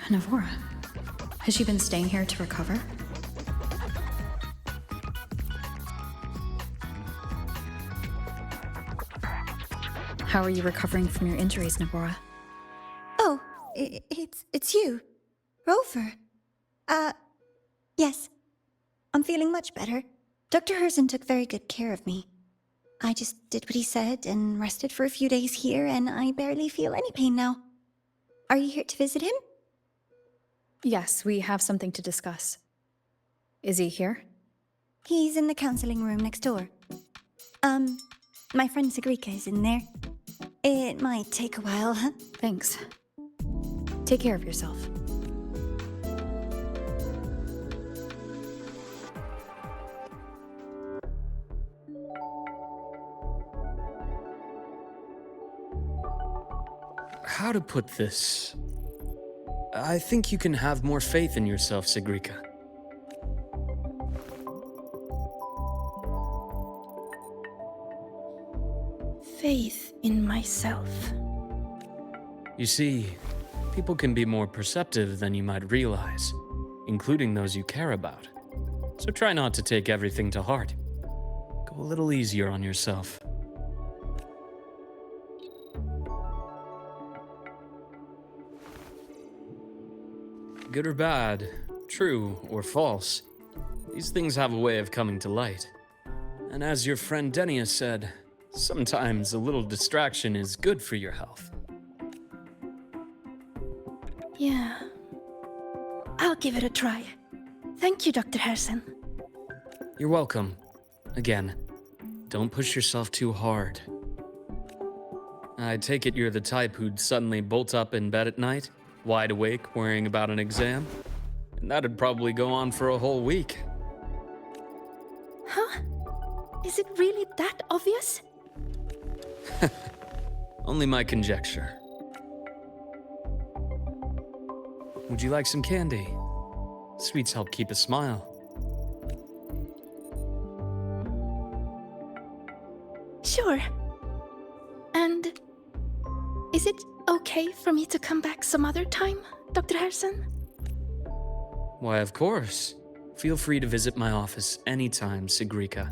Navora. Has she been staying here to recover? How are you recovering from your injuries, Navora? Oh, it's you. Rover. Yes. I'm feeling much better. Dr. Herson took very good care of me. I just did what he said and rested for a few days here, and I barely feel any pain now. Are you here to visit him? Yes, we have something to discuss. Is he here? He's in the counseling room next door. My friend Sigrika is in there. It might take a while, huh? Thanks. Take care of yourself. How to put this? I think you can have more faith in yourself, Sigrika. Faith in myself. You see, people can be more perceptive than you might realize, including those you care about. So try not to take everything to heart. Go a little easier on yourself. Good or bad, true or false, these things have a way of coming to light. And as your friend Denia said, sometimes a little distraction is good for your health. Yeah. I'll give it a try. Thank you, Dr. Herson. You're welcome. Again, don't push yourself too hard. I take it you're the type who'd suddenly bolt up in bed at night, wide awake, worrying about an exam? And that'd probably go on for a whole week. Huh? Is it really that obvious? Only my conjecture. Would you like some candy? Sweets help keep a smile. Sure. And is it okay for me to come back some other time, Dr. Herson? Why, of course. Feel free to visit my office anytime, Sigrika.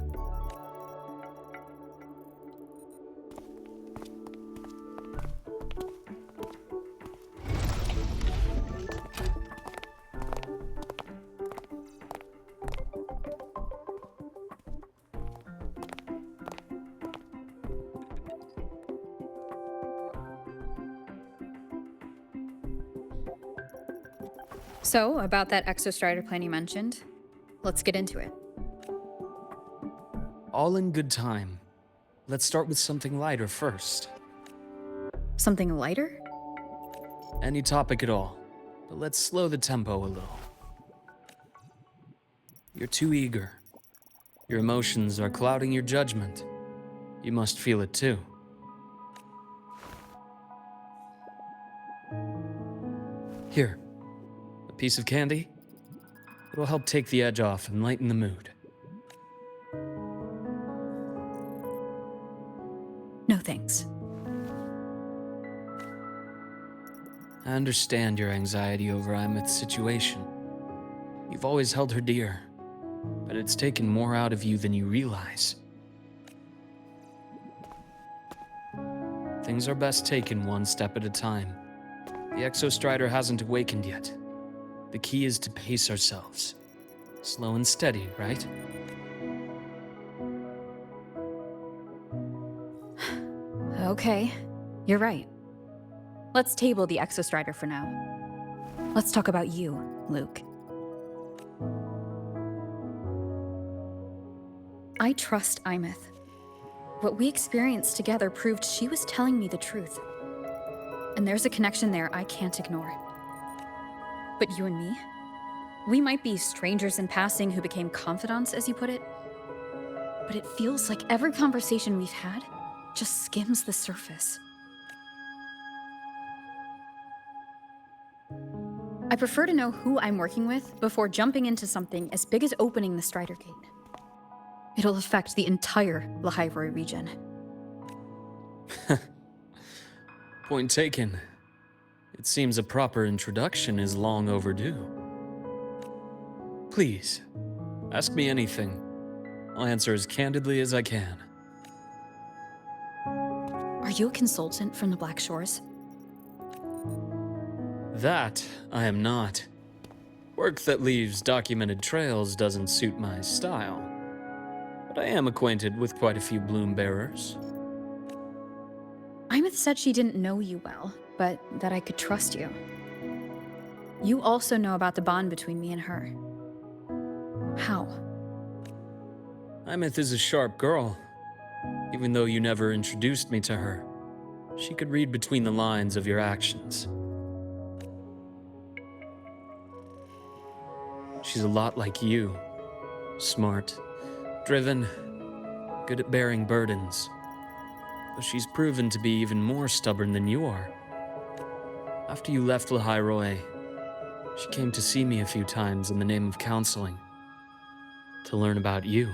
So, about that exostrider plan you mentioned, let's get into it. All in good time. Let's start with something lighter first. Something lighter? Any topic at all, but let's slow the tempo a little. You're too eager. Your emotions are clouding your judgment. You must feel it too. Here, a piece of candy? It'll help take the edge off and lighten the mood. No thanks. I understand your anxiety over Imeth's situation. You've always held her dear, but it's taken more out of you than you realize. Things are best taken one step at a time. The Exostrider hasn't awakened yet. The key is to pace ourselves. Slow and steady, right? Okay, you're right. Let's table the Exostrider for now. Let's talk about you, Luuk. I trust Imeth. What we experienced together proved she was telling me the truth. And there's a connection there I can't ignore. But you and me? We might be strangers in passing who became confidants, as you put it. But it feels like every conversation we've had just skims the surface. I prefer to know who I'm working with before jumping into something as big as opening the Strider Gate. It'll affect the entire Lahaivori region. Point taken. It seems a proper introduction is long overdue. Please, ask me anything. I'll answer as candidly as I can. Are you a consultant from the Black Shores? That I am not. Work that leaves documented trails doesn't suit my style. But I am acquainted with quite a few bloom bearers. Imeth said she didn't know you well, but that I could trust you. You also know about the bond between me and her. How? Imeth is a sharp girl. Even though you never introduced me to her, she could read between the lines of your actions. She's a lot like you. Smart, driven, good at bearing burdens. But she's proven to be even more stubborn than you are. After you left Lahairoi, she came to see me a few times in the name of counseling. To learn about you.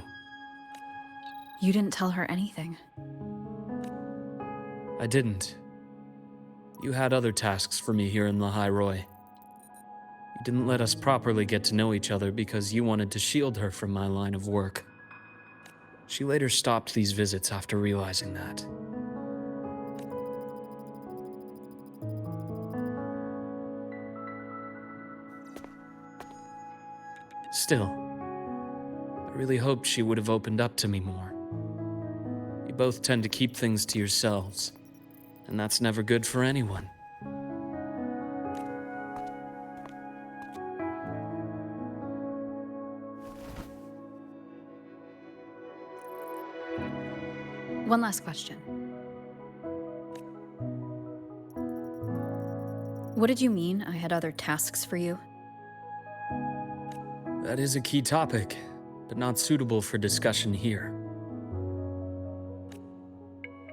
You didn't tell her anything. I didn't. You had other tasks for me here in Lahairoi. You didn't let us properly get to know each other because you wanted to shield her from my line of work. She later stopped these visits after realizing that. Still, I really hoped she would have opened up to me more. You both tend to keep things to yourselves, and that's never good for anyone. One last question. What did you mean I had other tasks for you? That is a key topic, but not suitable for discussion here.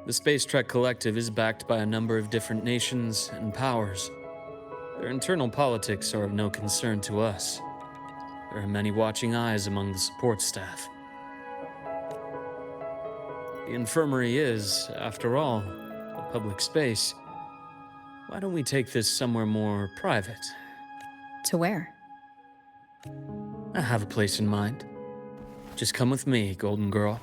The Space Trek Collective is backed by a number of different nations and powers. Their internal politics are of no concern to us. There are many watching eyes among the support staff. The infirmary is, after all, a public space. Why don't we take this somewhere more private? To where? I have a place in mind. Just come with me, Golden Girl.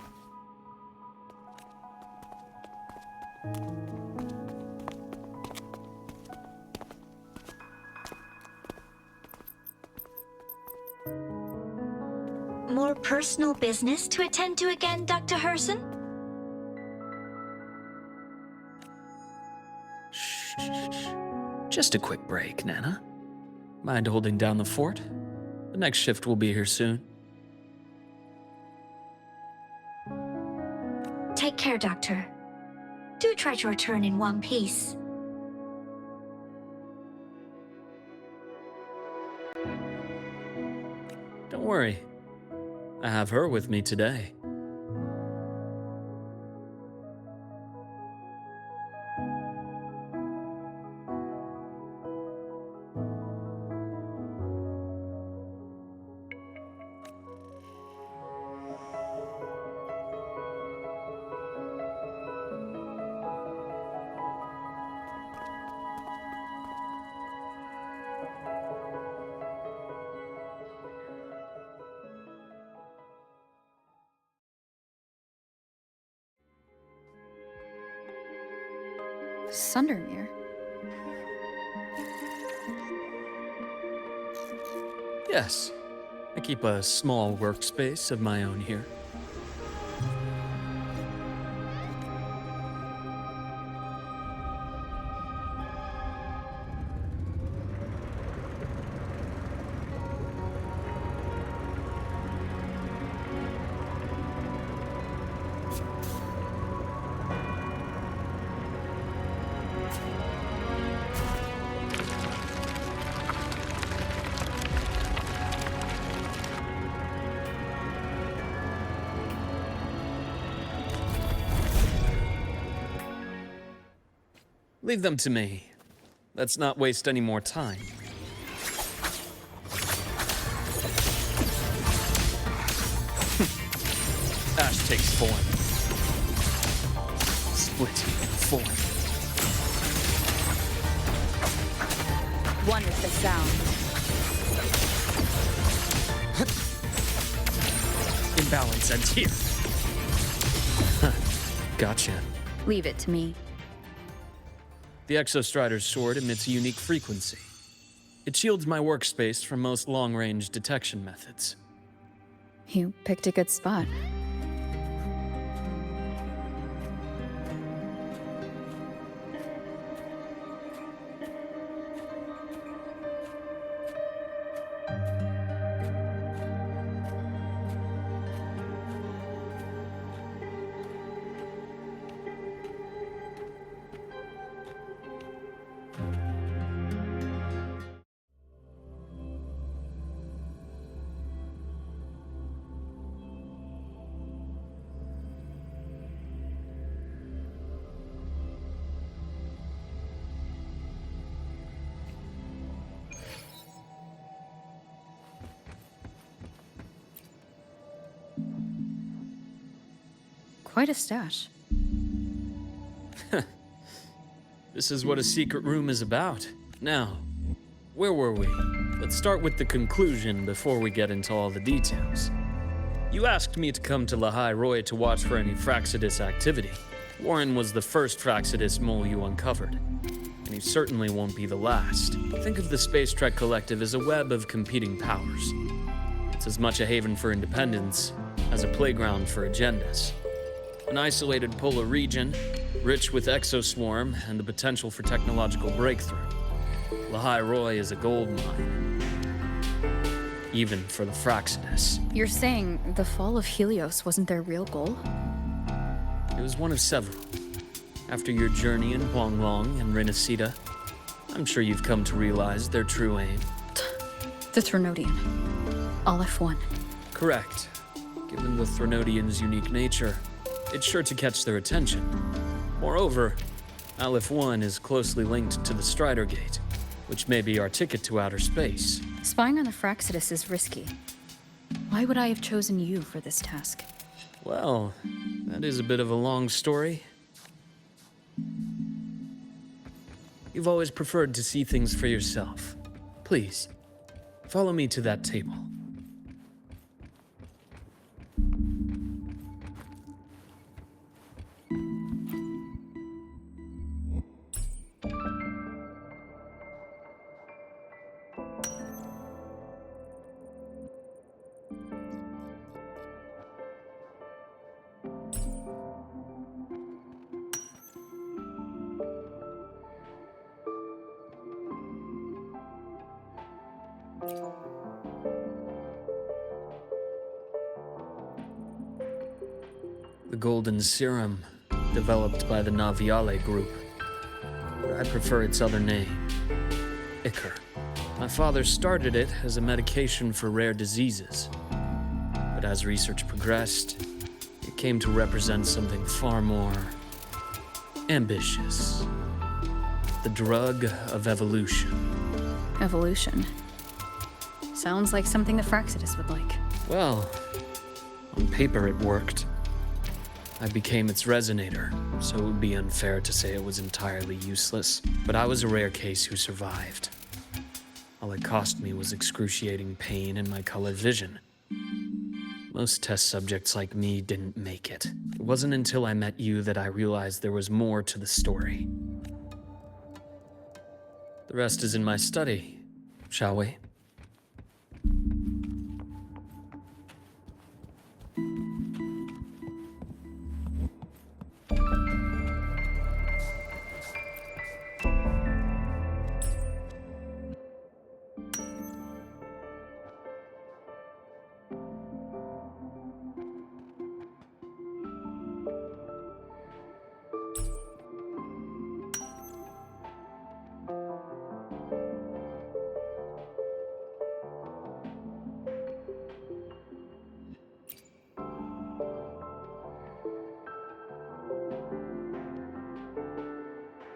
More personal business to attend to again, Dr. Herson? Just a quick break, Nana. Mind holding down the fort? The next shift will be here soon. Take care, Doctor. Do try to return in one piece. Don't worry. I have her with me today. Sundermere? Yes. I keep a small workspace of my own here. Leave them to me. Let's not waste any more time. Ash takes form. Split in four. One with the sound. Imbalance ends here. Gotcha. Leave it to me. The Exostrider's sword emits a unique frequency. It shields my workspace from most long-range detection methods. You picked a good spot. Quite a stash. This is what a secret room is about. Now, where were we? Let's start with the conclusion before we get into all the details. You asked me to come to Lahai Roy to watch for any Fraxidus activity. Warren was the first Fraxidus mole you uncovered, and he certainly won't be the last. Think of the Space Trek Collective as a web of competing powers. It's as much a haven for independence as a playground for agendas. An isolated polar region, rich with exoswarm and the potential for technological breakthrough. Lahai Roy is a gold mine. Even for the Fraxidus. You're saying the fall of Helios wasn't their real goal? It was one of several. After your journey in Huanglong and Renacida, I'm sure you've come to realize their true aim. The Threnodian. Aleph 1. Correct. Given the Threnodian's unique nature, it's sure to catch their attention. Moreover, Aleph 1 is closely linked to the Strider Gate, which may be our ticket to outer space. Spying on the Fraxidus is risky. Why would I have chosen you for this task? Well, that is a bit of a long story. You've always preferred to see things for yourself. Please, follow me to that table. The golden serum, developed by the Naviale group. I prefer its other name, Ichor. My father started it as a medication for rare diseases. But as research progressed, it came to represent something far more ambitious. The drug of evolution. Evolution. Sounds like something the Fraxidus would like. Well, on paper it worked. I became its resonator, so it would be unfair to say it was entirely useless. But I was a rare case who survived. All it cost me was excruciating pain and my colored vision. Most test subjects like me didn't make it. It wasn't until I met you that I realized there was more to the story. The rest is in my study, shall we?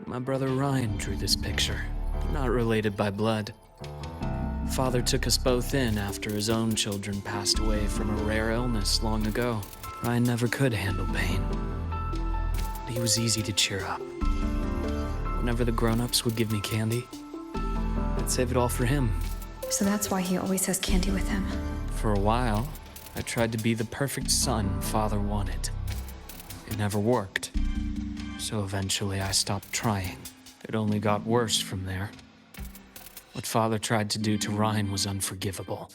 My brother Ryan drew this picture, not related by blood. Father took us both in after his own children passed away from a rare illness long ago. Ryan never could handle pain, but he was easy to cheer up. Whenever the grown-ups would give me candy, I'd I'd save it all for him. So that's why he always has candy with him. For a while, I tried to be the perfect son Father wanted. It never worked. So eventually I stopped trying. It only got worse from there. What Father tried to do to Ryan was unforgivable.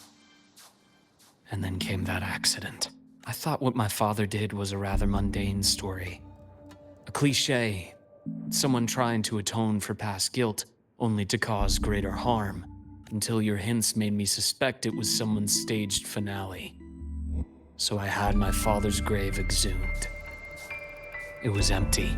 And then came that accident. I thought what my father did was a rather mundane story. A cliché. Someone trying to atone for past guilt, only to cause greater harm. Until your hints made me suspect it was someone's staged finale. So I had my father's grave exhumed. It was empty.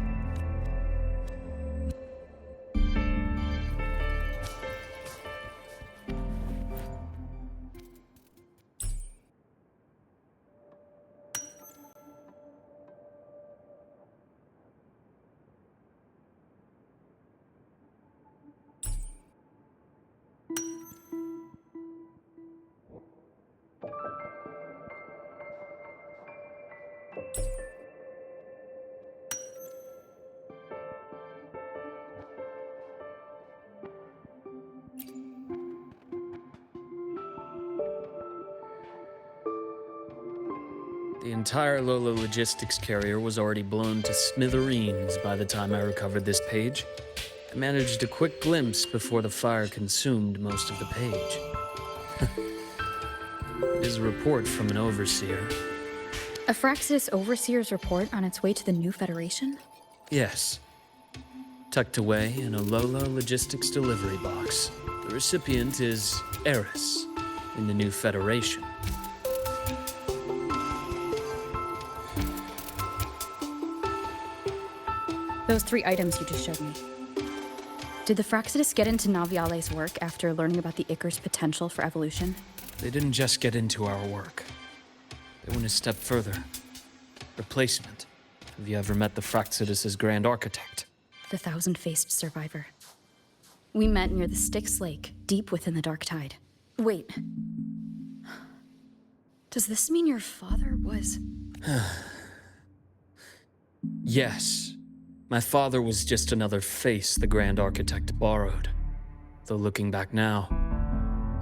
The entire Lola logistics carrier was already blown to smithereens by the time I recovered this page. I managed a quick glimpse before the fire consumed most of the page. It is a report from an overseer. A Fraxidus Overseer's report on its way to the new Federation? Yes. Tucked away in a Lola logistics delivery box. The recipient is Eris in the new Federation. Those 3 items you just showed me. Did the Fraxidus get into Naviale's work after learning about the Icar's potential for evolution? They didn't just get into our work. They went a step further. Replacement. Have you ever met the Fraxidus' Grand Architect? The thousand-faced survivor. We met near the Styx Lake, deep within the Dark Tide. Wait. Does this mean your father was... Yes. My father was just another face the Grand Architect borrowed. Though looking back now,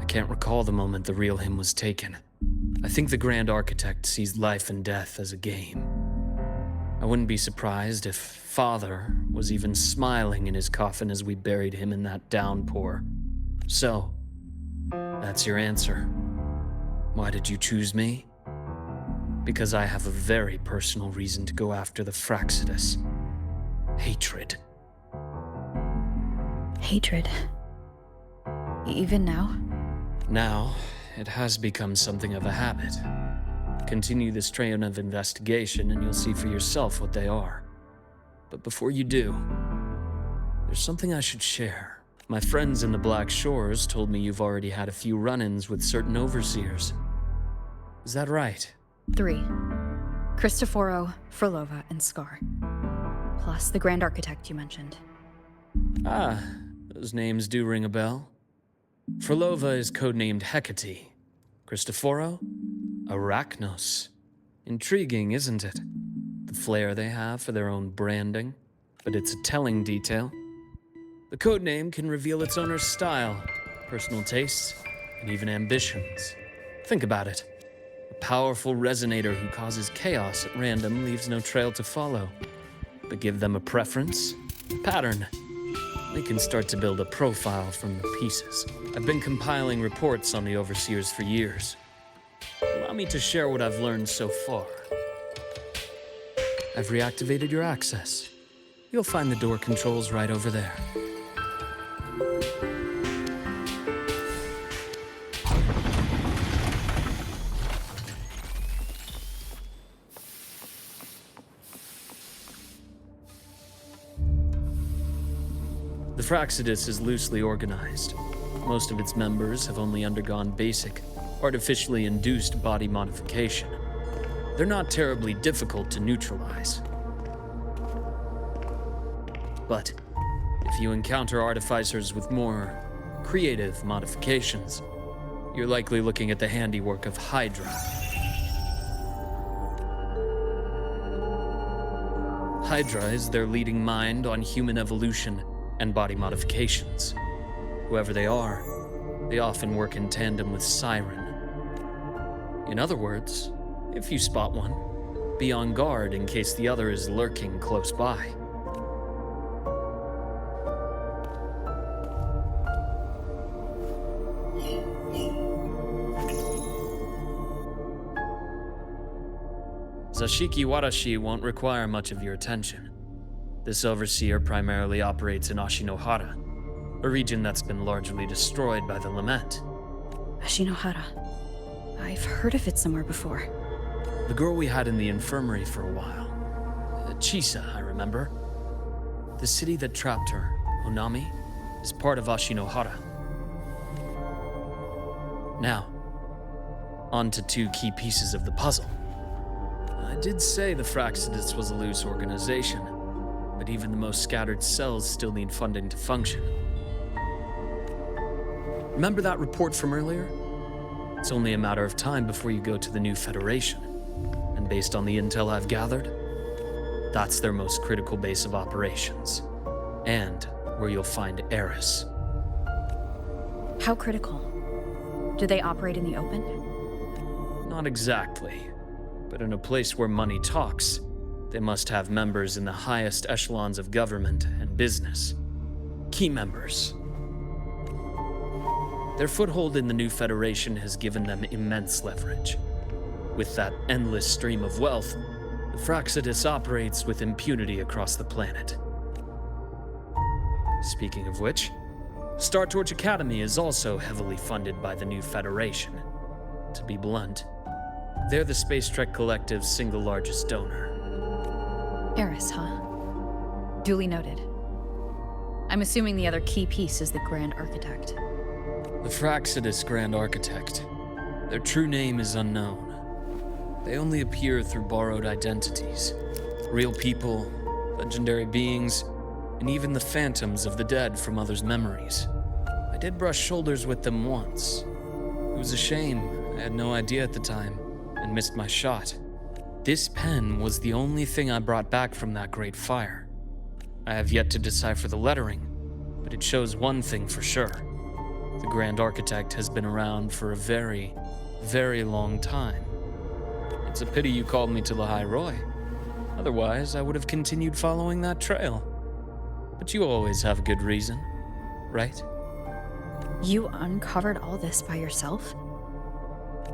I can't recall the moment the real him was taken. I think the Grand Architect sees life and death as a game. I wouldn't be surprised if Father was even smiling in his coffin as we buried him in that downpour. So, that's your answer. Why did you choose me? Because I have a very personal reason to go after the Fraxidus. Hatred. Hatred. Even now? Now, it has become something of a habit. Continue this train of investigation and you'll see for yourself what they are. But before you do, there's something I should share. My friends in the Black Shores told me you've already had a few run-ins with certain overseers. Is that right? 3. Cristoforo, Frolova, and Scar. Plus the Grand Architect you mentioned. Ah, those names do ring a bell. Frolova is codenamed Hecate. Cristoforo? Arachnos. Intriguing, isn't it? The flair they have for their own branding. But it's a telling detail. The codename can reveal its owner's style, personal tastes, and even ambitions. Think about it. A powerful resonator who causes chaos at random leaves no trail to follow. But give them a preference, a pattern. They can start to build a profile from the pieces. I've been compiling reports on the Overseers for years. Allow me to share what I've learned so far. I've reactivated your access. You'll find the door controls right over there. The Fraxidus is loosely organized. Most of its members have only undergone basic, artificially induced body modification. They're not terribly difficult to neutralize. But if you encounter artificers with more creative modifications, you're likely looking at the handiwork of Hydra. Hydra is their leading mind on human evolution and body modifications. Whoever they are, they often work in tandem with Siren. In other words, if you spot one, be on guard in case the other is lurking close by. Zashiki Warashi won't require much of your attention. This overseer primarily operates in Ashinohara, a region that's been largely destroyed by the Lament. Ashinohara. I've heard of it somewhere before. The girl we had in the infirmary for a while. Chisa, I remember. The city that trapped her, Onami, is part of Ashinohara. Now, on to two key pieces of the puzzle. I did say the Fraxidus was a loose organization, but even the most scattered cells still need funding to function. Remember that report from earlier? It's only a matter of time before you go to the new Federation. And based on the intel I've gathered, that's their most critical base of operations. And where you'll find Eris. How critical? Do they operate in the open? Not exactly. But in a place where money talks, they must have members in the highest echelons of government and business. Key members. Their foothold in the new Federation has given them immense leverage. With that endless stream of wealth, the Fraxidus operates with impunity across the planet. Speaking of which, Star Torch Academy is also heavily funded by the new Federation. To be blunt, they're the Space Trek Collective's single largest donor. Eris, huh? Duly noted. I'm assuming the other key piece is the Grand Architect. The Fraxidus Grand Architect. Their true name is unknown. They only appear through borrowed identities. Real people, legendary beings, and even the phantoms of the dead from others' memories. I did brush shoulders with them once. It was a shame. I had no idea at the time, and missed my shot. This pen was the only thing I brought back from that great fire. I have yet to decipher the lettering, but it shows one thing for sure. The Grand Architect has been around for a very, very long time. It's a pity you called me to Lahai Roy. Otherwise, I would have continued following that trail. But you always have a good reason, right? You uncovered all this by yourself?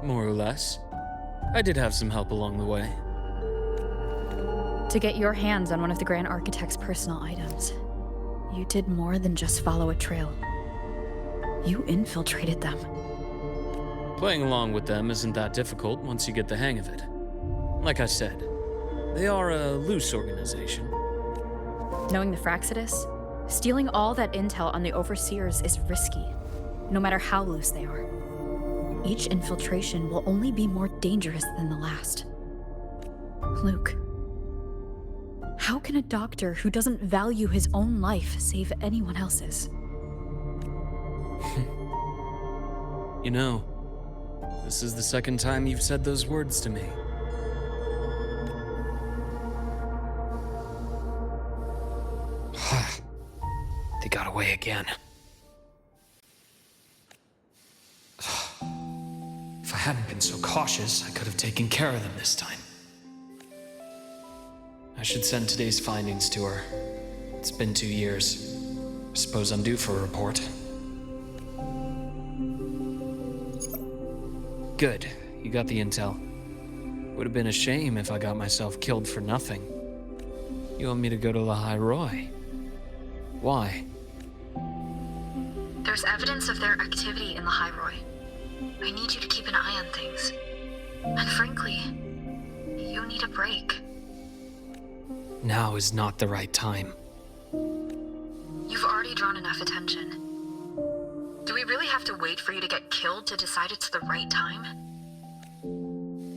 More or less. I did have some help along the way. To get your hands on one of the Grand Architect's personal items, you did more than just follow a trail. You infiltrated them. Playing along with them isn't that difficult once you get the hang of it. Like I said, they are a loose organization. Knowing the Fraxidus, stealing all that intel on the Overseers is risky, no matter how loose they are. Each infiltration will only be more dangerous than the last. Luuk, how can a doctor who doesn't value his own life save anyone else's? You know, this is the second time you've said those words to me. They got away again. If I hadn't been so cautious, I could have taken care of them this time. I should send today's findings to her. It's been 2 years. I suppose I'm due for a report. Good, you got the intel. Would have been a shame if I got myself killed for nothing. You want me to go to Lahai Roy? Why? There's evidence of their activity in the High Roy. I need you to keep an eye on things. And frankly, you need a break. Now is not the right time. You've already drawn enough attention. Do we really have to wait for you to get killed to decide it's the right time?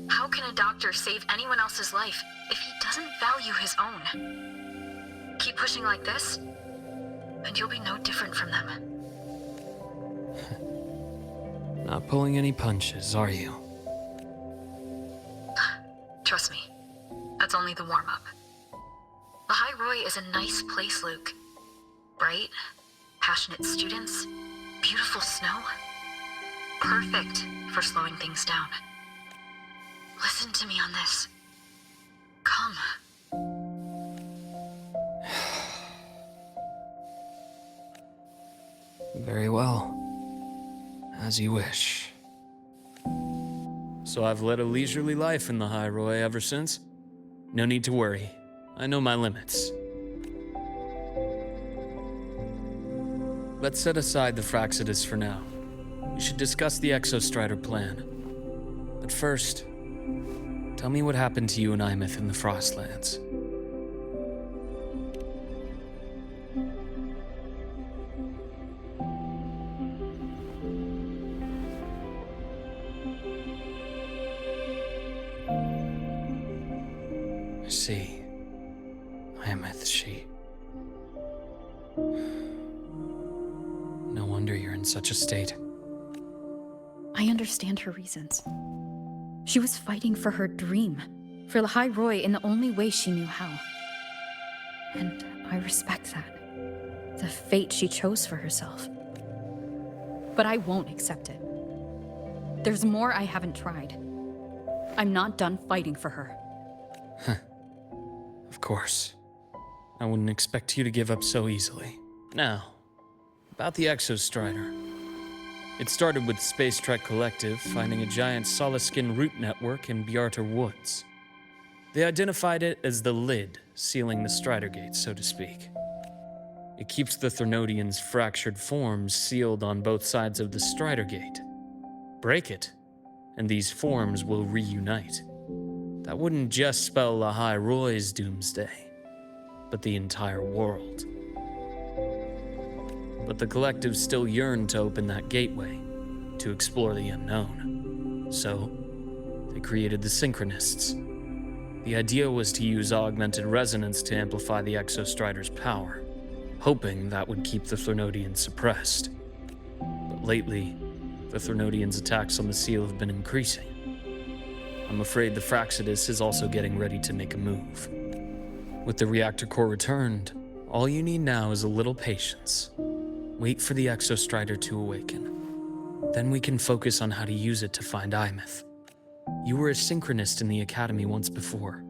How can a doctor save anyone else's life if he doesn't value his own? Keep pushing like this, and you'll be no different from them. Not pulling any punches, are you? Trust me, that's only the warm-up. Lahai Roy is a nice place, Luuk. Bright, passionate students, beautiful snow. Perfect for slowing things down. Listen to me on this. Come. Very well. As you wish. So I've led a leisurely life in the High Roy ever since. No need to worry. I know my limits. Let's set aside the Fractsidus for now. We should discuss the Exostrider plan. But first, tell me what happened to you and Imeth in the Frostlands. I see. Imeth, she... No wonder you're in such a state. I understand her reasons. She was fighting for her dream, for the High Roy in the only way she knew how. And I respect that. The fate she chose for herself. But I won't accept it. There's more I haven't tried. I'm not done fighting for her. Of course. I wouldn't expect you to give up so easily. Now, about the Exostrider. It started with Space Trek Collective finding a giant Solaskin root network in Bjartar Woods. They identified it as the lid, sealing the Strider Gate, so to speak. It keeps the Threnodians' fractured forms sealed on both sides of the Strider Gate. Break it, and these forms will reunite. That wouldn't just spell the High Roy's doomsday, but the entire world. But the Collective still yearned to open that gateway, to explore the unknown. So, they created the Synchronists. The idea was to use augmented resonance to amplify the Exostrider's power, hoping that would keep the Threnodians suppressed. But lately, the Threnodians' attacks on the seal have been increasing. I'm afraid the Fractsidus is also getting ready to make a move. With the reactor core returned, all you need now is a little patience. Wait for the Exostrider to awaken. Then we can focus on how to use it to find Imeth. You were a synchronist in the Academy once before.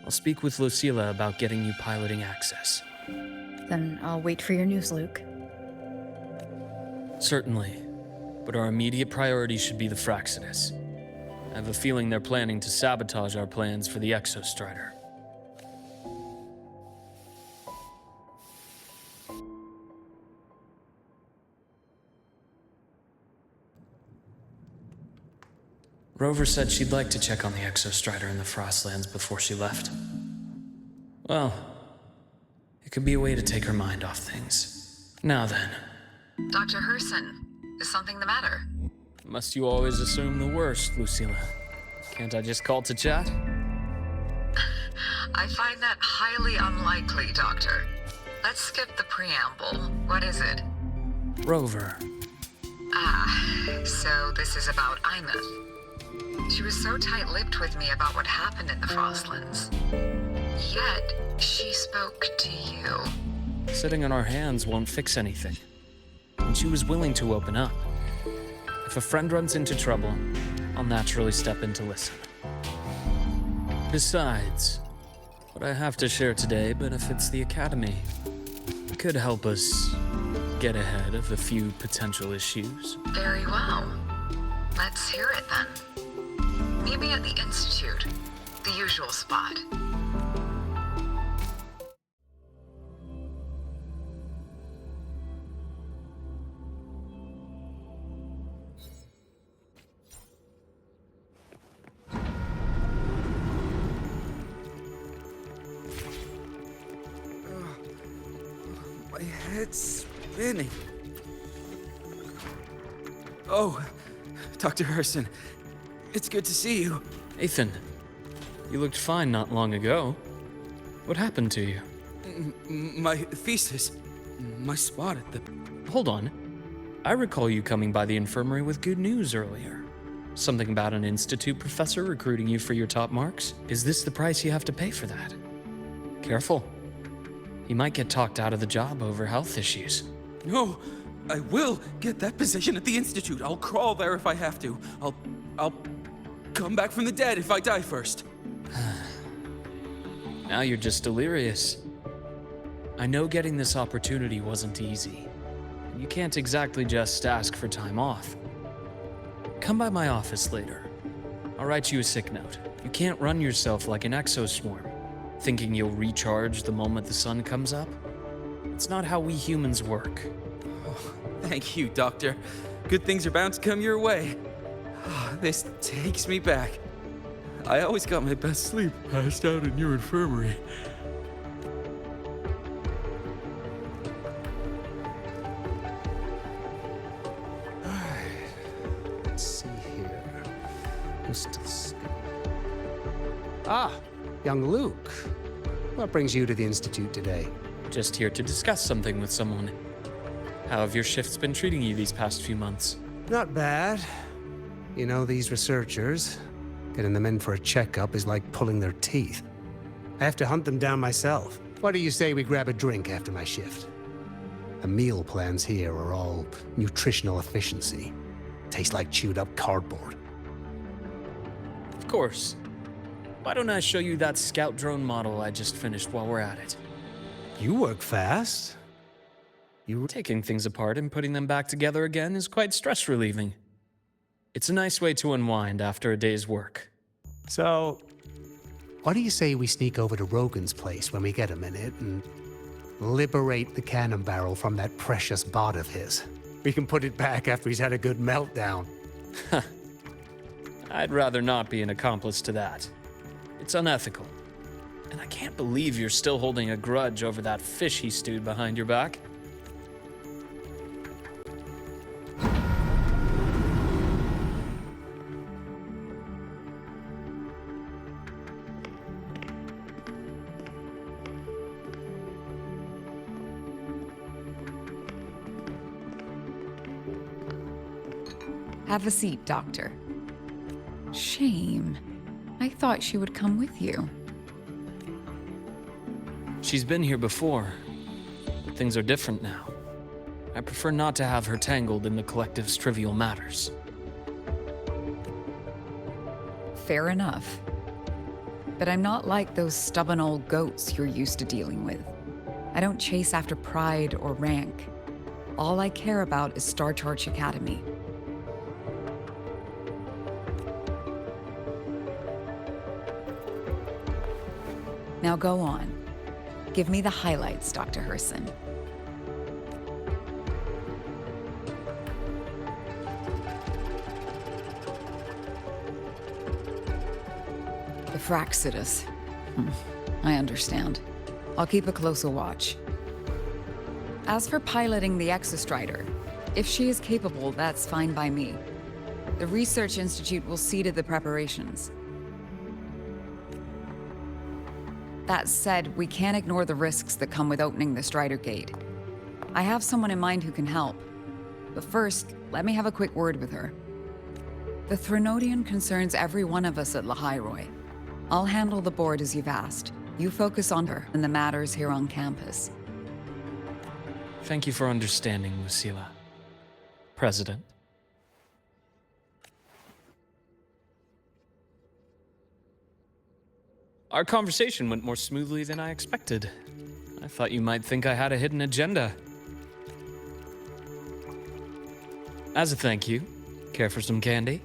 I'll speak with Lucilla about getting you piloting access. Then I'll wait for your news, Luuk. Certainly, but our immediate priority should be the Fractsidus. I have a feeling they're planning to sabotage our plans for the Exostrider. Rover said she'd like to check on the Exostrider in the Frostlands before she left. Well, it could be a way to take her mind off things. Now then. Dr. Herson, is something the matter? Must you always assume the worst, Lucilla? Can't I just call to chat? I find that highly unlikely, Doctor. Let's skip the preamble. What is it? Rover. So this is about Imeth. She was so tight-lipped with me about what happened in the Frostlands. Yet, she spoke to you. Sitting on our hands won't fix anything. And she was willing to open up. If a friend runs into trouble, I'll naturally step in to listen. Besides, what I have to share today benefits the Academy. It could help us get ahead of a few potential issues. Very well. Let's hear it then. Meet me at the Institute, the usual spot. My head's spinning. Oh, Dr. Herson, it's good to see you. Ethan, you looked fine not long ago. What happened to you? My thesis, my spot at the... Hold on. I recall you coming by the infirmary with good news earlier. Something about an institute professor recruiting you for your top marks? Is this the price you have to pay for that? Careful. You might get talked out of the job over health issues. No, I will get that position at the Institute. I'll crawl there if I have to. I'll come back from the dead if I die first. Now you're just delirious. I know getting this opportunity wasn't easy. You can't exactly just ask for time off. Come by my office later. I'll write you a sick note. You can't run yourself like an exoswarm, thinking you'll recharge the moment the sun comes up. It's not how we humans work. Oh, thank you, Doctor. Good things are bound to come your way. This takes me back. I always got my best sleep passed out in your infirmary. Let's see here. Ah, young Luke. What brings you to the Institute today? Just here to discuss something with someone. How have your shifts been treating you these past few months? Not bad. You know, these researchers, getting them in for a checkup is like pulling their teeth. I have to hunt them down myself. What do you say we grab a drink after my shift? The meal plans here are all nutritional efficiency. Taste like chewed up cardboard. Of course. Why don't I show you that scout drone model I just finished while we're at it? You work fast. Taking things apart and putting them back together again is quite stress relieving. It's a nice way to unwind after a day's work. So, what do you say we sneak over to Rogan's place when we get a minute and liberate the cannon barrel from that precious bot of his? We can put it back after he's had a good meltdown. I'd rather not be an accomplice to that. It's unethical. And I can't believe you're still holding a grudge over that fish he stewed behind your back. Have a seat, Doctor. Shame. I thought she would come with you. She's been here before. But things are different now. I prefer not to have her tangled in the collective's trivial matters. Fair enough. But I'm not like those stubborn old goats you're used to dealing with. I don't chase after pride or rank. All I care about is Star Charge Academy. Now go on. Give me the highlights, Dr. Herson. The Fraxidus. I understand. I'll keep a closer watch. As for piloting the Exostrider, if she is capable, that's fine by me. The Research Institute will see to the preparations. That said, we can't ignore the risks that come with opening the Strider Gate. I have someone in mind who can help. But first, let me have a quick word with her. The Threnodian concerns every one of us at Lahairoi. I'll handle the board as you've asked. You focus on her and the matters here on campus. Thank you for understanding, Lucila. President. Our conversation went more smoothly than I expected. I thought you might think I had a hidden agenda. As a thank you, care for some candy?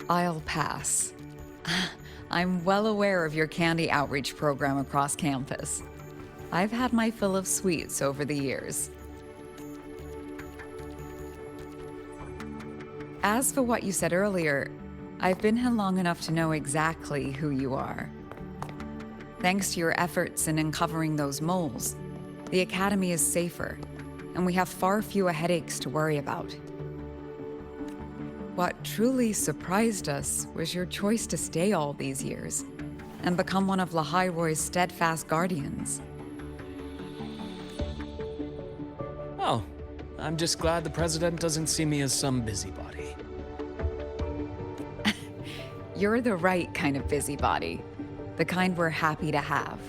I'll pass. I'm well aware of your candy outreach program across campus. I've had my fill of sweets over the years. As for what you said earlier, I've been here long enough to know exactly who you are. Thanks to your efforts in uncovering those moles, the Academy is safer, and we have far fewer headaches to worry about. What truly surprised us was your choice to stay all these years and become one of Lahairoi's steadfast guardians. Oh, I'm just glad the President doesn't see me as some busybody. You're the right kind of busybody. The kind we're happy to have.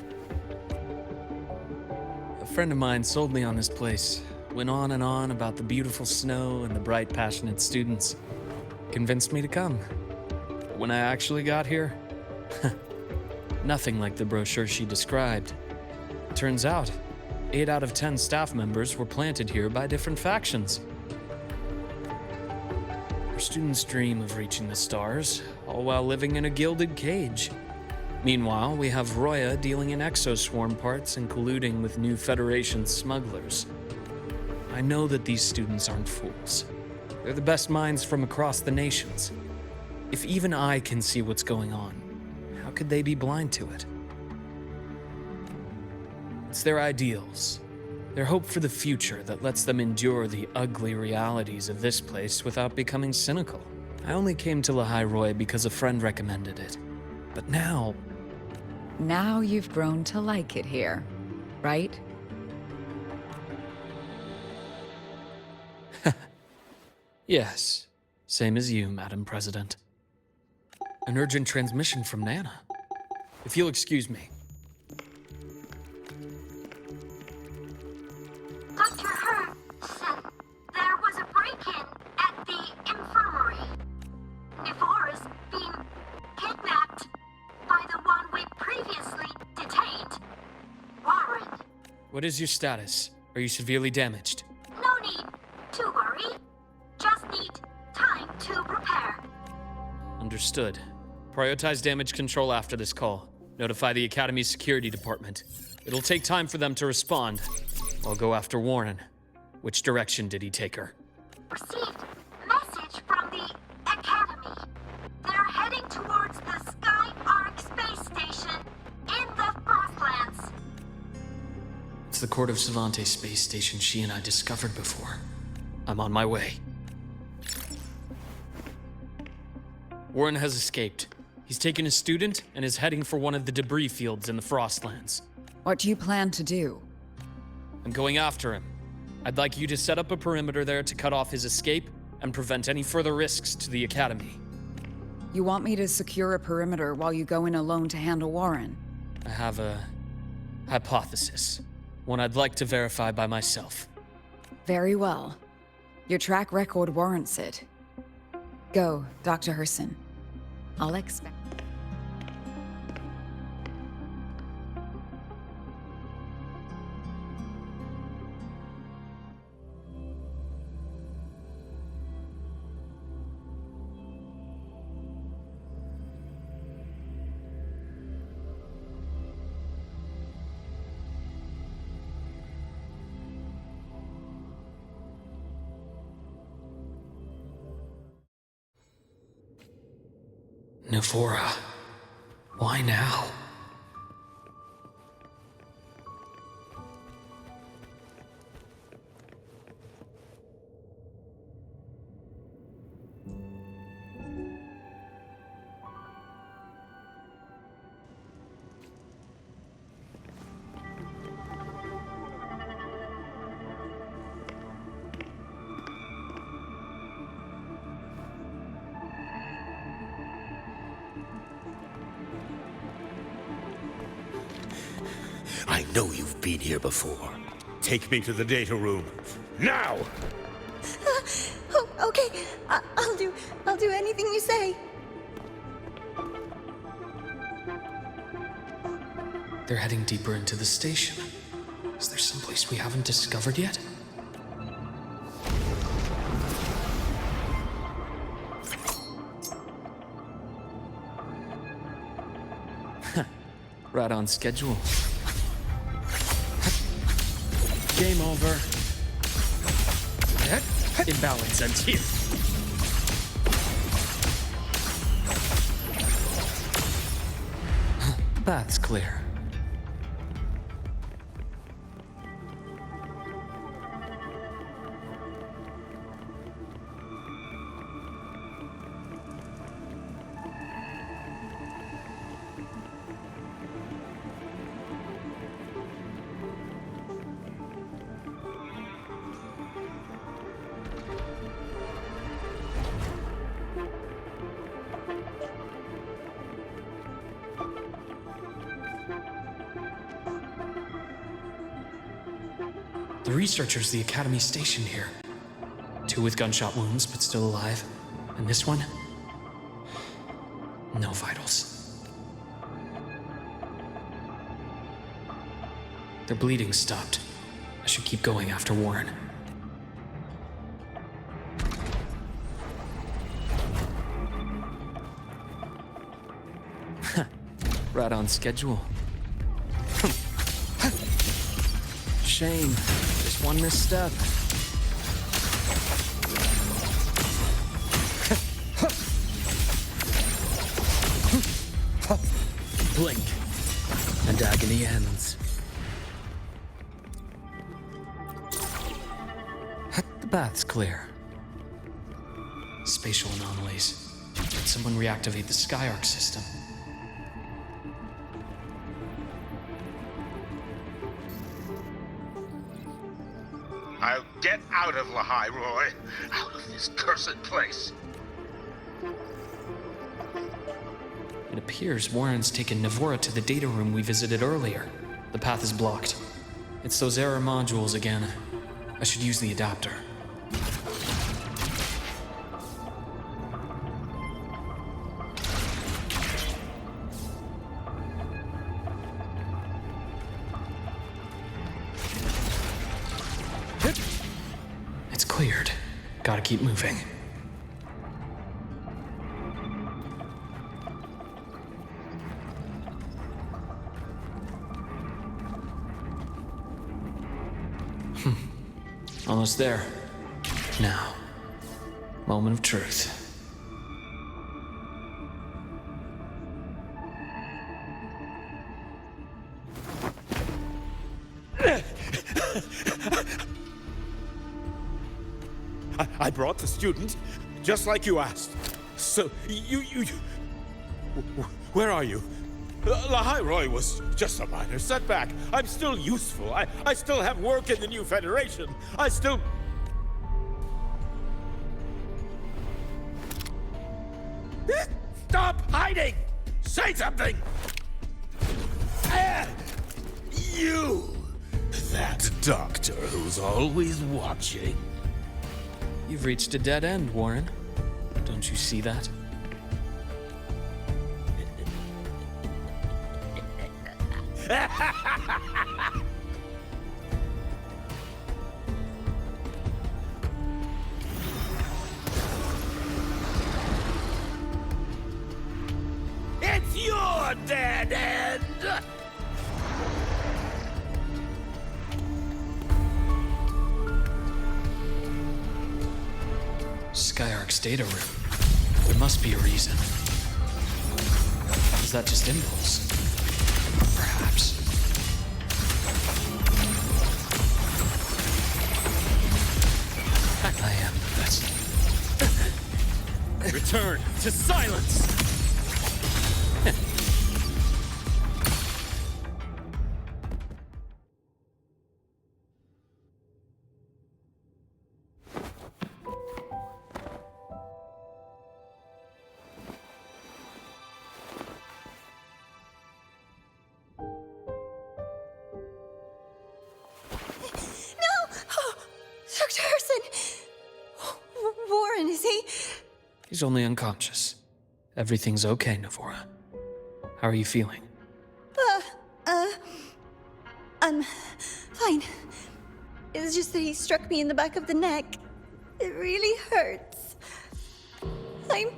A friend of mine sold me on this place. Went on and on about the beautiful snow and the bright, passionate students. Convinced me to come. But when I actually got here, nothing like the brochure she described. Turns out, 8 out of 10 staff members were planted here by different factions. Our students dream of reaching the stars, all while living in a gilded cage. Meanwhile, we have Roya dealing in exoswarm parts and colluding with new Federation smugglers. I know that these students aren't fools. They're the best minds from across the nations. If even I can see what's going on, how could they be blind to it? It's their ideals, their hope for the future that lets them endure the ugly realities of this place without becoming cynical. I only came to Lahai Roy because a friend recommended it. But now, Now you've grown to like it here, right? yes, same as you, Madam President. An urgent transmission from Nana. If you'll excuse me. Dr. Hurd said there was a break-in at the infirmary. Nevora's being kidnapped by the one we previously detained, Warren. What is your status? Are you severely damaged? No need to worry. Just need time to prepare. Understood. Prioritize damage control after this call. Notify the Academy's security department. It'll take time for them to respond. I'll go after Warren. Which direction did he take her? Received message from the Academy. They're heading towards the Sky Arc space station in the Frostlands. It's the Court of Savante space station she and I discovered before. I'm on my way. Warren has escaped. He's taken a student and is heading for one of the debris fields in the Frostlands. What do you plan to do? I'm going after him. I'd like you to set up a perimeter there to cut off his escape and prevent any further risks to the Academy. You want me to secure a perimeter while you go in alone to handle Warren? I have a hypothesis. One I'd like to verify by myself. Very well. Your track record warrants it. Go, Dr. Herson. I'll expect. Nevora. Why now? I know you've been here before. Take me to the data room. Now! Oh, okay. I'll do anything you say. They're heading deeper into the station. Is there someplace we haven't discovered yet? Right on schedule. Game over. Imbalance ends here. Path's clear. The researchers the Academy stationed here. 2 with gunshot wounds, but still alive. And this one? No vitals. Their bleeding stopped. I should keep going after Warren. Right on schedule. Shame. Just one misstep. Blink, and agony ends. The bath's clear. Spatial anomalies. Did someone reactivate the Skyarc system? I'll get out of Lahai, Roy. Out of this cursed place. It appears Warren's taken Navora to the data room we visited earlier. The path is blocked. It's those error modules again. I should use the adapter. It's cleared. Gotta keep moving. Almost there. Now, moment of truth. I brought the student, just like you asked. So, you... Where are you? Lahai Roy was just a minor setback. I'm still useful. I still have work in the new Federation. I still... Stop hiding! Say something! You! That doctor who's always watching. You've reached a dead end, Warren. Don't you see that? It's your dead end! Skyarc's data room. There must be a reason. Is that just impulse? Perhaps. I am the best. Return to silence! Dr. Harrison! Warren, is he? He's only unconscious. Everything's okay, Navora. How are you feeling? I'm fine. It's just that he struck me in the back of the neck. It really hurts. I'm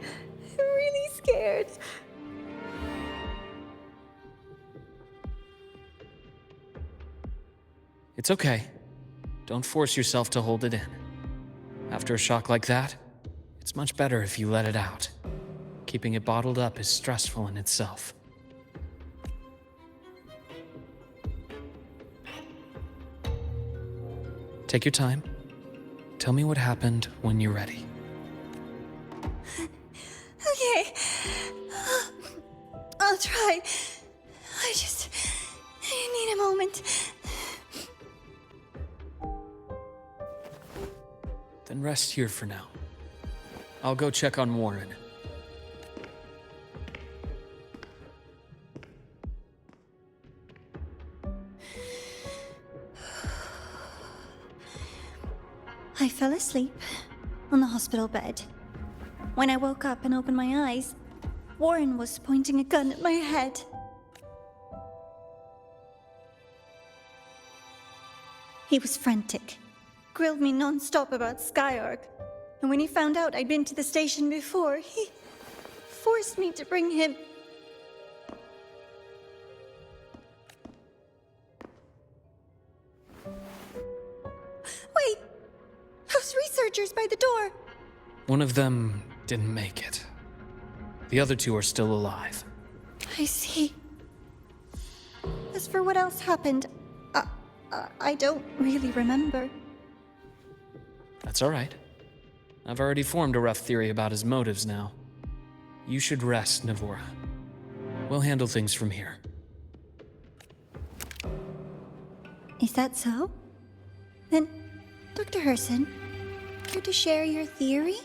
really scared. It's okay. Don't force yourself to hold it in. After a shock like that, it's much better if you let it out. Keeping it bottled up is stressful in itself. Take your time. Tell me what happened when you're ready. Okay. I'll try. I need a moment. Then rest here for now. I'll go check on Warren. I fell asleep on the hospital bed. When I woke up and opened my eyes, Warren was pointing a gun at my head. He was frantic, grilled me non-stop about Skyark, and when he found out I'd been to the station before, he forced me to bring him. Wait! Those researchers by the door! One of them didn't make it. The other two are still alive. I see. As for what else happened, I don't really remember. That's all right. I've already formed a rough theory about his motives now. You should rest, Navora. We'll handle things from here. Is that so? Then, Dr. Herson, care to share your theory?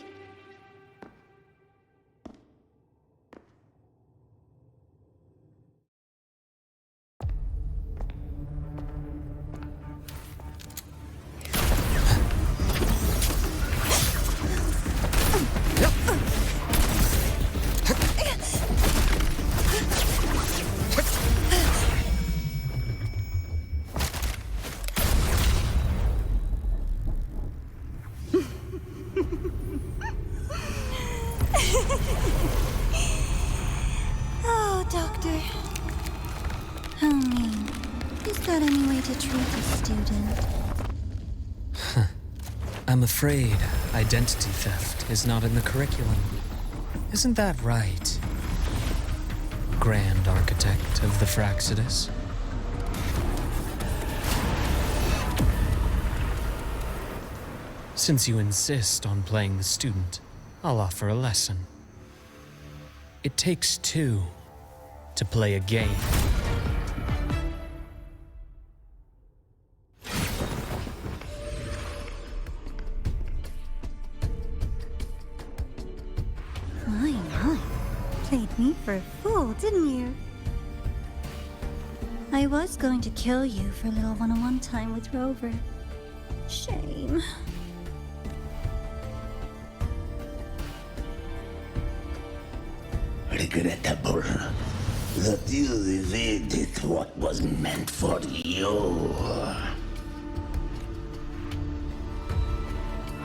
Oh, Doctor. How mean. Is that any way to treat a student? I'm afraid identity theft is not in the curriculum. Isn't that right, Grand Architect of the Fraxidus? Since you insist on playing the student, I'll offer a lesson. It takes two to play a game. My. Played me for a fool, didn't you? I was going to kill you for a little one-on-one time with Rover. Shame. Regrettable that you evaded what was meant for you.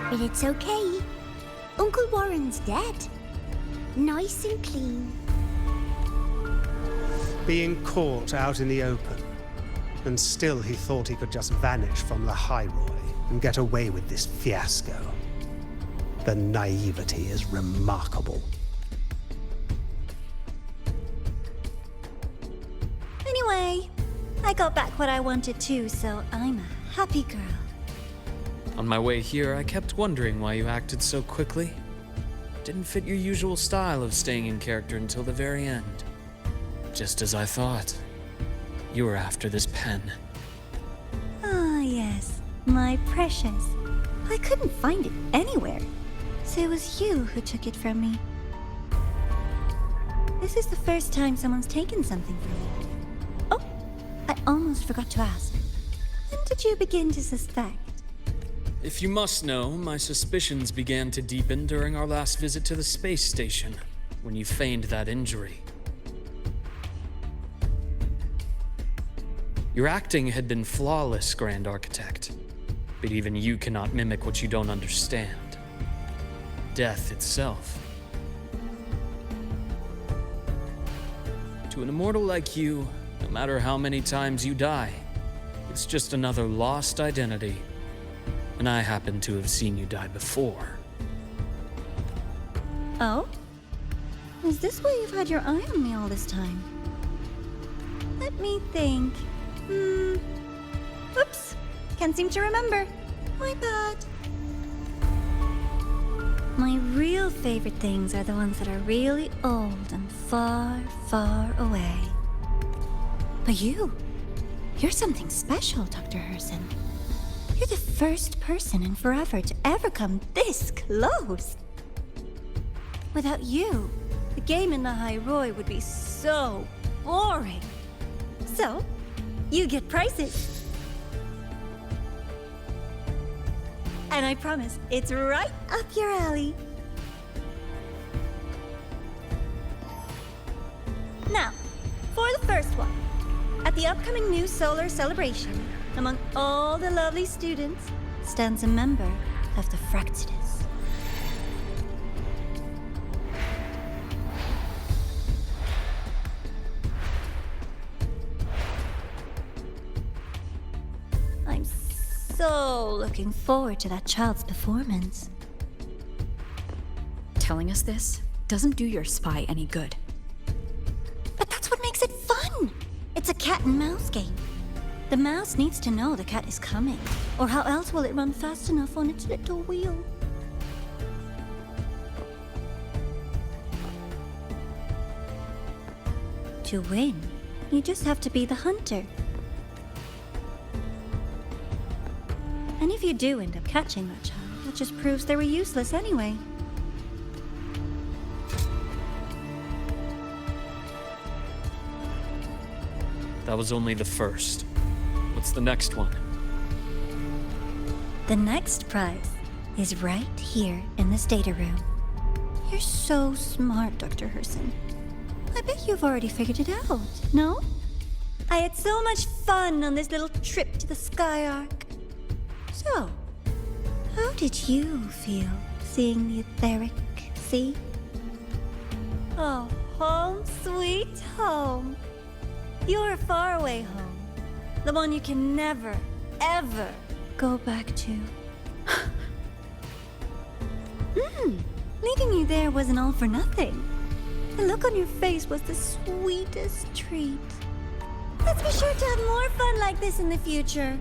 But it's okay. Uncle Warren's dead. Nice and clean. Being caught out in the open, and still he thought he could just vanish from the Highroy and get away with this fiasco. The naivety is remarkable. Anyway, I got back what I wanted too, so I'm a happy girl. On my way here, I kept wondering why you acted so quickly. Didn't fit your usual style of staying in character until the very end. Just as I thought. You were after this pen. Ah, yes. My precious. I couldn't find it anywhere. So it was you who took it from me. This is the first time someone's taken something from me. Oh, I almost forgot to ask. When did you begin to suspect? If you must know, my suspicions began to deepen during our last visit to the space station, when you feigned that injury. Your acting had been flawless, Grand Architect, but even you cannot mimic what you don't understand. Death itself. To an immortal like you, no matter how many times you die, it's just another lost identity. And I happen to have seen you die before. Oh? Is this why you've had your eye on me all this time? Let me think. Oops. Can't seem to remember. My bad. My real favorite things are the ones that are really old and far, far away. But you're something special, Dr. Herson. You're the first person in forever to ever come this close. Without you, the game in the Highroy would be so boring. So, you get prizes. And I promise, it's right up your alley. Now, for the first one. At the upcoming new solar celebration, among all the lovely students, stands a member of the Fractidus. I'm so looking forward to that child's performance. Telling us this doesn't do your spy any good. But that's what makes it fun! It's a cat and mouse game. The mouse needs to know the cat is coming, or how else will it run fast enough on its little wheel? To win, you just have to be the hunter. And if you do end up catching that child, that just proves they were useless anyway. That was only the first. What's the next one? The next prize is right here in this data room. You're so smart, Dr. Herson. I bet you've already figured it out, no? I had so much fun on this little trip to the Sky Arc. So, how did you feel seeing the etheric sea? Oh, home sweet home. Your faraway home. The one you can never, ever go back to. Leaving you there wasn't all for nothing. The look on your face was the sweetest treat. Let's be sure to have more fun like this in the future.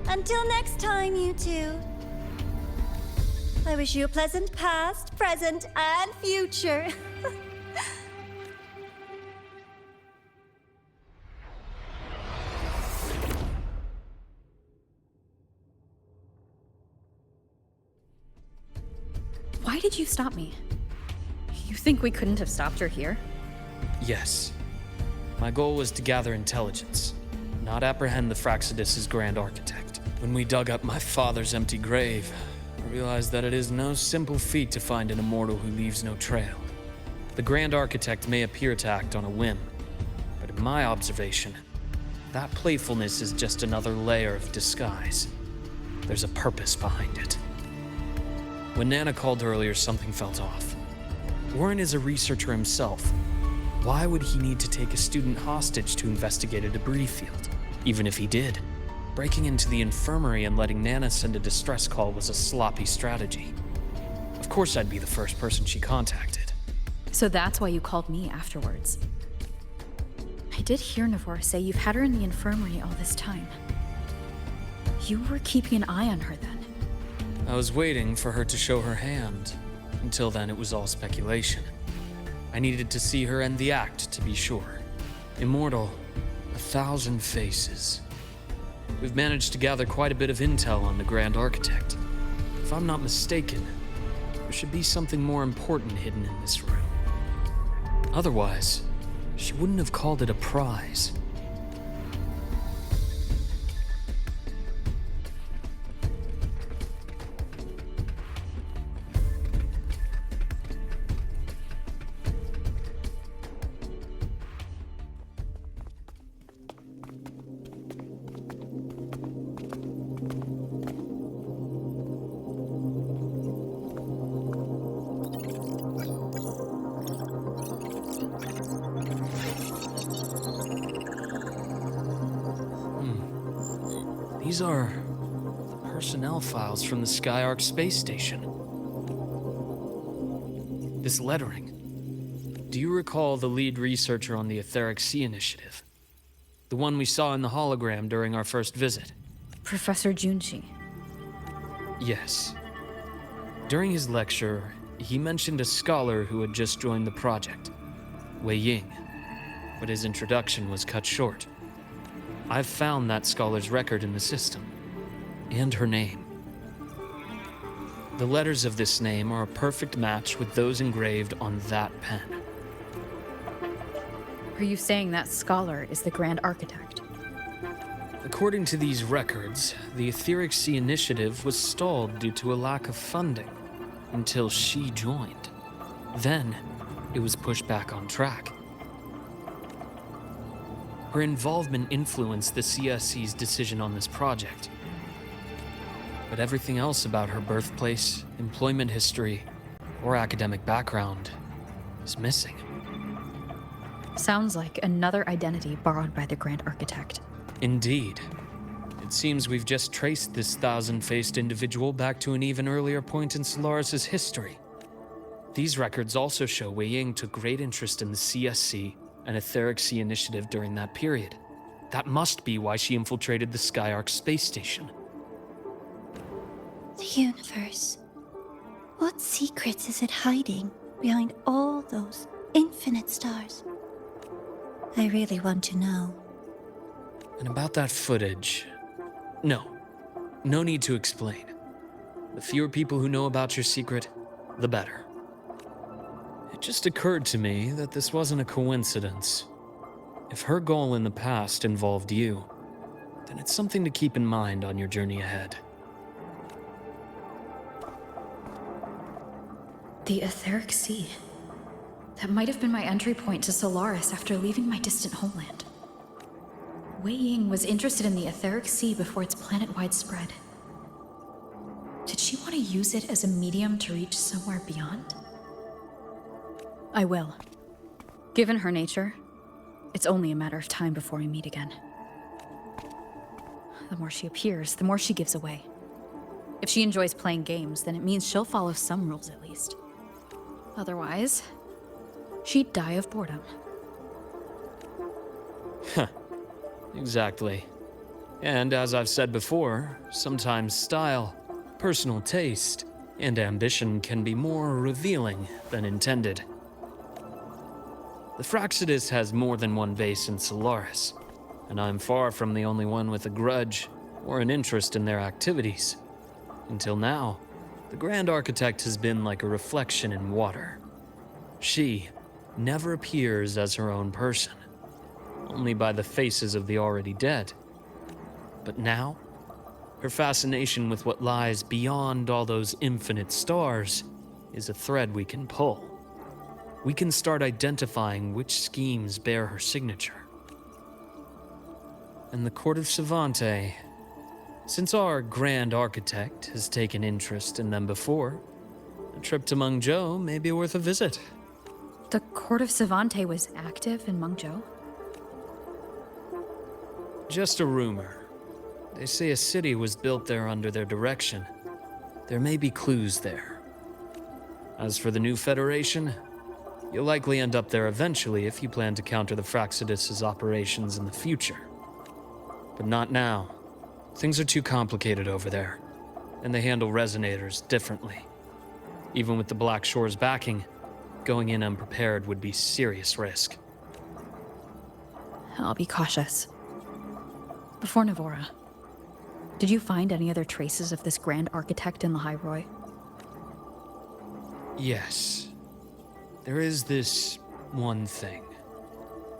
Until next time, you two. I wish you a pleasant past, present, and future. Why did you stop me? You think we couldn't have stopped her here? Yes. My goal was to gather intelligence, not apprehend the Fractidus' grand architect. When we dug up my father's empty grave, I realized that it is no simple feat to find an immortal who leaves no trail. The grand architect may appear to act on a whim, but in my observation, that playfulness is just another layer of disguise. There's a purpose behind it. When Nana called earlier, something felt off. Warren is a researcher himself. Why would he need to take a student hostage to investigate a debris field? Even if he did, breaking into the infirmary and letting Nana send a distress call was a sloppy strategy. Of course I'd be the first person she contacted. So that's why you called me afterwards. I did hear Navor say you've had her in the infirmary all this time. You were keeping an eye on her then. I was waiting for her to show her hand. Until then, it was all speculation. I needed to see her end the act to be sure. Immortal, 1,000 faces. We've managed to gather quite a bit of intel on the Grand Architect. If I'm not mistaken, there should be something more important hidden in this room. Otherwise, she wouldn't have called it a prize. These are personnel files from the Sky Arc space station. This lettering. Do you recall the lead researcher on the Etheric Sea Initiative? The one we saw in the hologram during our first visit? Professor Junji. Yes. During his lecture, he mentioned a scholar who had just joined the project, Wei Ying, but his introduction was cut short. I've found that scholar's record in the system, and her name. The letters of this name are a perfect match with those engraved on that pen. Are you saying that scholar is the Grand Architect? According to these records, the Etheric Sea initiative was stalled due to a lack of funding until she joined. Then, it was pushed back on track. Her involvement influenced the CSC's decision on this project. But everything else about her birthplace, employment history, or academic background is missing. Sounds like another identity borrowed by the Grand Architect. Indeed. It seems we've just traced this thousand-faced individual back to an even earlier point in Solaris' history. These records also show Wei Ying took great interest in the CSC and Etheric Sea initiative during that period. That must be why she infiltrated the Skyark space station. The universe. What secrets is it hiding behind all those infinite stars? I really want to know. And about that footage... No need to explain. The fewer people who know about your secret, the better. It just occurred to me that this wasn't a coincidence. If her goal in the past involved you, then it's something to keep in mind on your journey ahead. The Etheric Sea. That might have been my entry point to Solaris after leaving my distant homeland. Wei Ying was interested in the Etheric Sea before its planet-wide spread. Did she want to use it as a medium to reach somewhere beyond? I will. Given her nature, it's only a matter of time before we meet again. The more she appears, the more she gives away. If she enjoys playing games, then it means she'll follow some rules at least. Otherwise, she'd die of boredom. Huh. Exactly. And as I've said before, sometimes style, personal taste, and ambition can be more revealing than intended. The Fraxidus has more than one base in Solaris, and I'm far from the only one with a grudge or an interest in their activities. Until now, the Grand Architect has been like a reflection in water. She never appears as her own person, only by the faces of the already dead. But now, her fascination with what lies beyond all those infinite stars is a thread we can pull. We can start identifying which schemes bear her signature. And the Court of Savante, since our Grand Architect has taken interest in them before, a trip to Mengzhou may be worth a visit. The Court of Savante was active in Mengzhou? Just a rumor. They say a city was built there under their direction. There may be clues there. As for the new Federation, you'll likely end up there eventually if you plan to counter the Fraxidus' operations in the future. But not now. Things are too complicated over there, and they handle resonators differently. Even with the Black Shore's backing, going in unprepared would be serious risk. I'll be cautious. Before Navora, did you find any other traces of this Grand Architect in the High Roy? Yes. There is this one thing,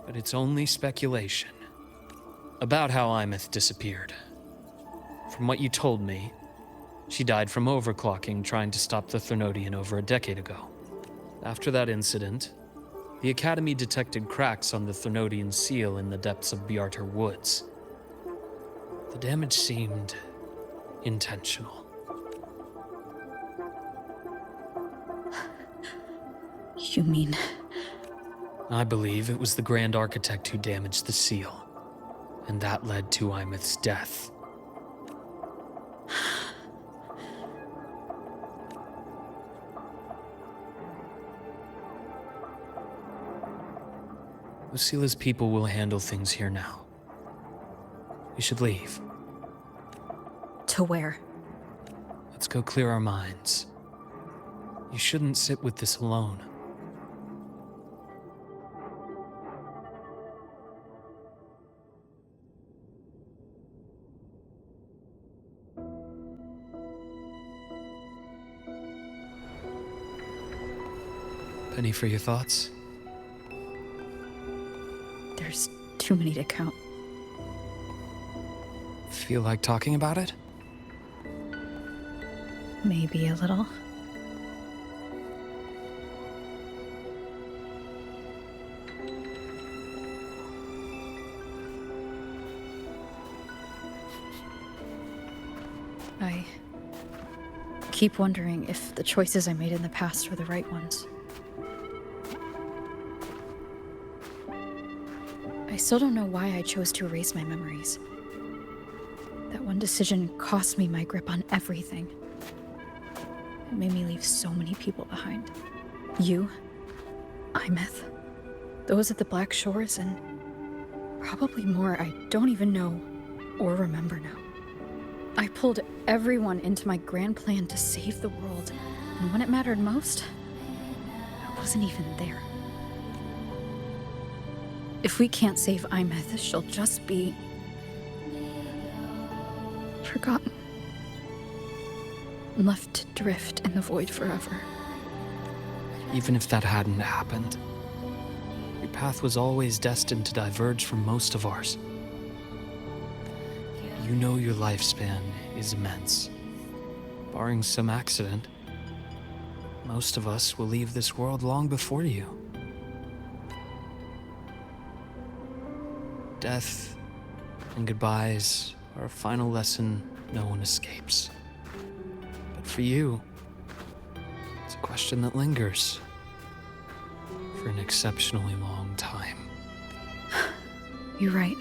but it's only speculation. About how Imeth disappeared. From what you told me, she died from overclocking trying to stop the Threnodian over a decade ago. After that incident, the Academy detected cracks on the Threnodian seal in the depths of Biarter Woods. The damage seemed intentional. You mean... I believe it was the Grand Architect who damaged the seal, and that led to Imeth's death. Lucila's people will handle things here now. We should leave. To where? Let's go clear our minds. You shouldn't sit with this alone. Penny for your thoughts? There's too many to count. Feel like talking about it? Maybe a little. I keep wondering if the choices I made in the past were the right ones. I still don't know why I chose to erase my memories. That one decision cost me my grip on everything. It made me leave so many people behind. You, Imeth, those at the Black Shores, and probably more I don't even know or remember now. I pulled everyone into my grand plan to save the world, and when it mattered most, I wasn't even there. If we can't save Imeth, she'll just be forgotten. Left to drift in the void forever. Even if that hadn't happened, your path was always destined to diverge from most of ours. You know your lifespan is immense. Barring some accident, most of us will leave this world long before you. Death and goodbyes are a final lesson no one escapes. But for you, it's a question that lingers for an exceptionally long time. You're right.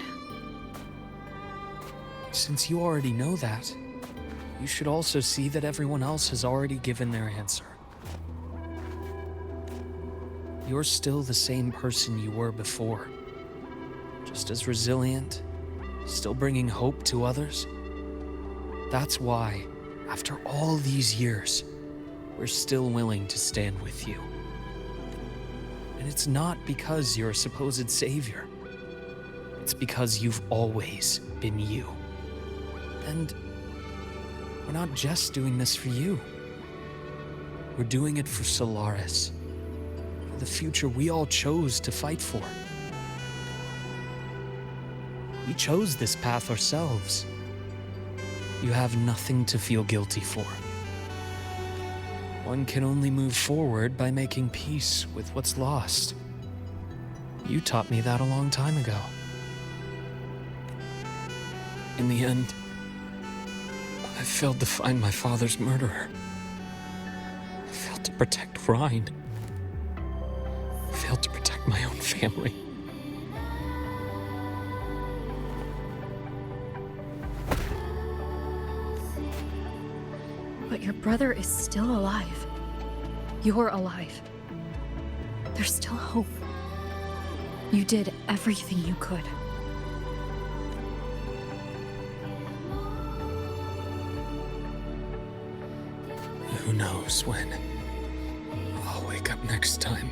Since you already know that, you should also see that everyone else has already given their answer. You're still the same person you were before. Just as resilient, still bringing hope to others. That's why, after all these years, we're still willing to stand with you. And it's not because you're a supposed savior. It's because you've always been you. And we're not just doing this for you. We're doing it for Solaris, for the future we all chose to fight for. We chose this path ourselves. You have nothing to feel guilty for. One can only move forward by making peace with what's lost. You taught me that a long time ago. In the end, I failed to find my father's murderer. I failed to protect Rhine. I failed to protect my own family. But your brother is still alive. You're alive. There's still hope. You did everything you could. Who knows when I'll wake up next time.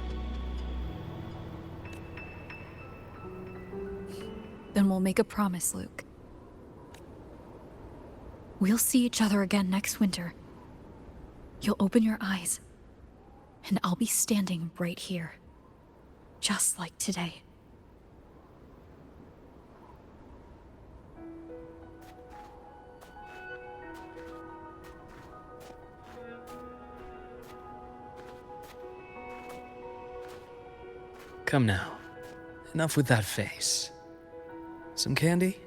Then we'll make a promise, Luke. We'll see each other again next winter. You'll open your eyes, and I'll be standing right here, just like today. Come now. Enough with that face. Some candy?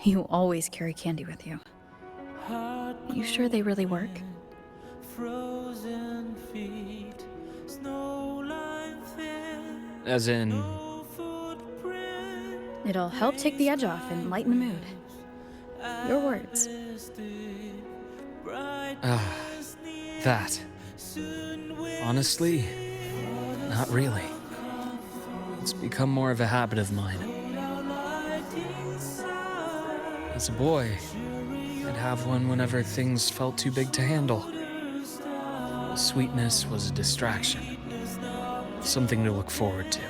You always carry candy with you. You sure they really work? As in... It'll help take the edge off and lighten the mood. Your words. That. Honestly, not really. It's become more of a habit of mine. As a boy, I'd have one whenever things felt too big to handle. The sweetness was a distraction, something to look forward to.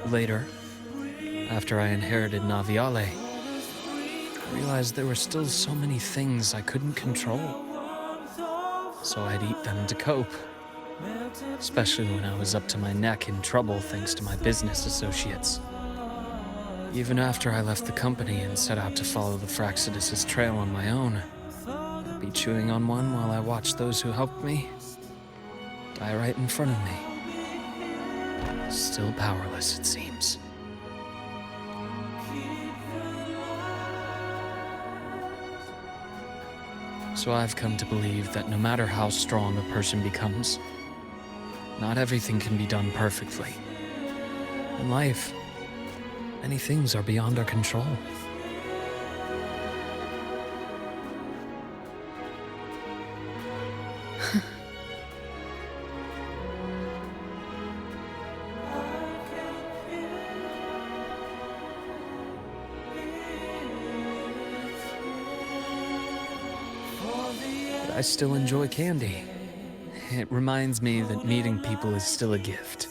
Later, after I inherited Naviale, I realized there were still so many things I couldn't control. So I'd eat them to cope, especially when I was up to my neck in trouble thanks to my business associates. Even after I left the company and set out to follow the Fraxidus' trail on my own, I'd be chewing on one while I watched those who helped me die right in front of me. Still powerless, it seems. So I've come to believe that no matter how strong a person becomes, not everything can be done perfectly. In life, many things are beyond our control. But I still enjoy candy. It reminds me that meeting people is still a gift,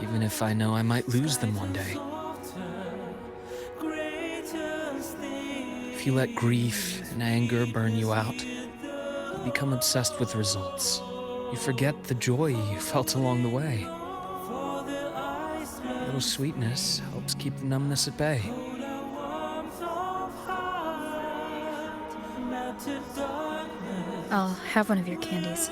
even if I know I might lose them one day. If you let grief and anger burn you out, you become obsessed with results. You forget the joy you felt along the way. A little sweetness helps keep the numbness at bay. I'll have one of your candies.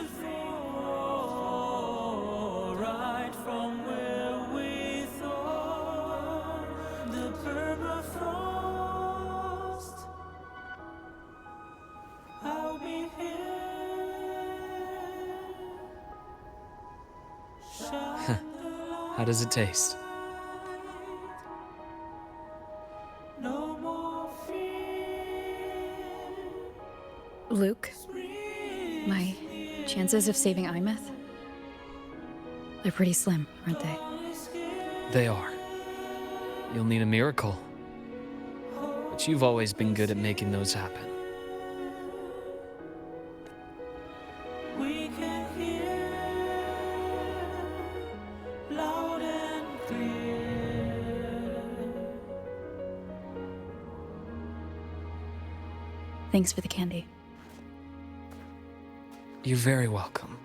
How does it taste? Luuk, my chances of saving Imeth? They're pretty slim, aren't they? They are. You'll need a miracle. But you've always been good at making those happen. Thanks for the candy. You're very welcome.